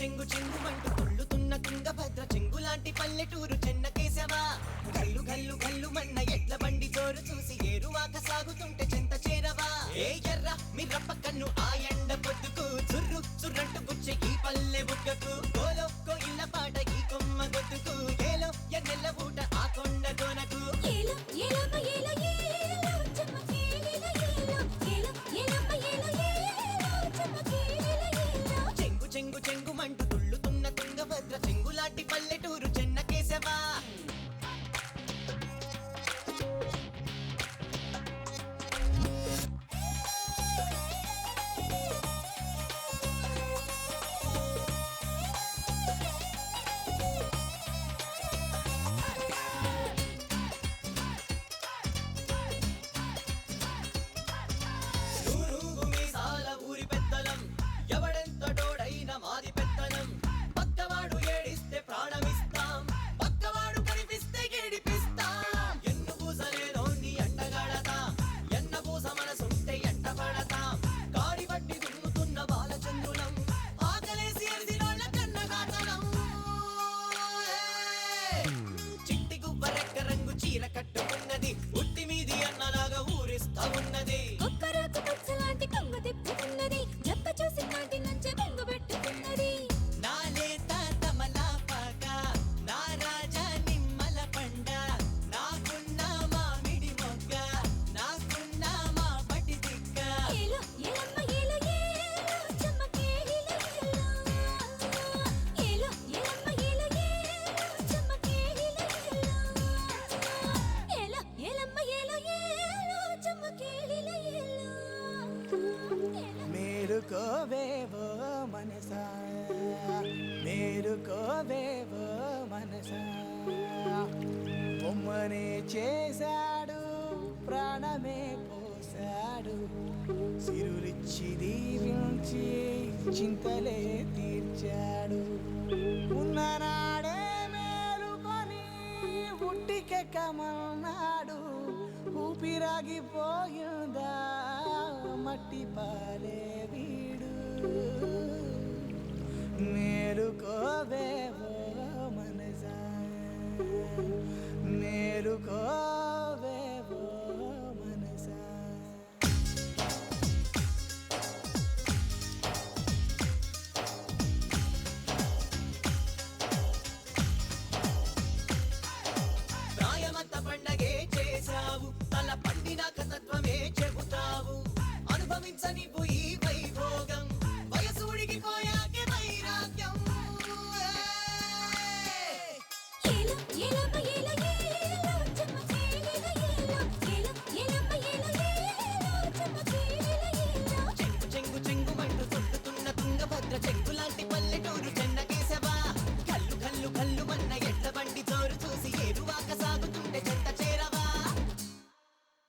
చెంగు చెంగుమంటూ తుళ్ళుతున్న తుంగభద్ర చెంగులాంటి పల్లెటూరు చెన్నకేశవా. గల్లు గల్లు గల్లు మన్న ఎడ్ల బండి జోరు చూసి ఏరువాక సాగుతుంటే చెంత చేరవా. ఏ ఎర్ర మిర్రప్ప కన్ను ఆ ఎండ పొద్దుకు చుర్రు చుర్రంటు గుచ్చే ఈ పల్లె బుగ్గకు. గోలో కోయిల పాట ఈ కొమ్మ గొత్తుకు ఏలో ఎన్నెల్ల ఊట ఆ కొండ గోనకు. చెంగు చెంగు చెంగుమంటూ తుళ్ళుతున్న తుంగభద్ర చెంగులాంటి పల్లెటూరు చెన్నకేశవా. మాది పెత్తనం పక్కవాడు ఏడిస్తే ప్రాణమిస్తాం, పక్కవాడు కనిపిస్తే ఏడిపిస్తాం. ఎన్ను పూసలేనోన్ని ఎంటగాడతాం, ఎన్న పూస మనసుంటే ఎంట పడతాం. కాడి బట్టి దున్నుతున్న బాలచంద్రులం, ఆకలేసి ఎరిసినోళ్ళ కన్నగాటనం. చిట్టి గువ్వ రెక్క రంగు చీర కట్టుకున్నది, ఉట్టి మీది అన్నలాగా ఊరిస్తా ఉన్నది. ఒక్కరాకు పచ్చలాంటి కొంగ తిప్పుతున్నది, జక్క చూసి నాటి నుంచే బొంగు పెట్టుకున్నది. నా లేత తమలాపాక, నా రాజా నిమ్మల పండ, నాకున్న మామిడి మొగ్గ, నాకున్న మా పటి దిక్క. ఏలో ఏలమ్మ ఏలో ఏలో చెమ్మకేలిలో ఏలో. ఏలో ఏలమ్మ ఏలో ఏలో చెమ్మకేలిలో ఏలో. ఏలో ఏలమ్మ ఏలో ఏలో చెమ్మకేలిలో ఏలో. మేలుకోవేవో మనసా, మేలుకోవేవో మనసా. బొమ్మనే చేశాడు, ప్రాణమే పోశాడు, సిరులిచ్చి దీవించి చింతలే తీర్చాడు. ఉన్ననాడే మేలుకొని ఉట్టికెక్కమన్నాడు, ఊపిరాగిపోయిందా మట్టి పాలే వీడు. మేలుకోవేవో మనసా, మేలుకోవేవో మనసా. ప్రాయమంత పండగే చేశావు, తల పండినాక తత్వమే చెబుతావు. అనుభవించని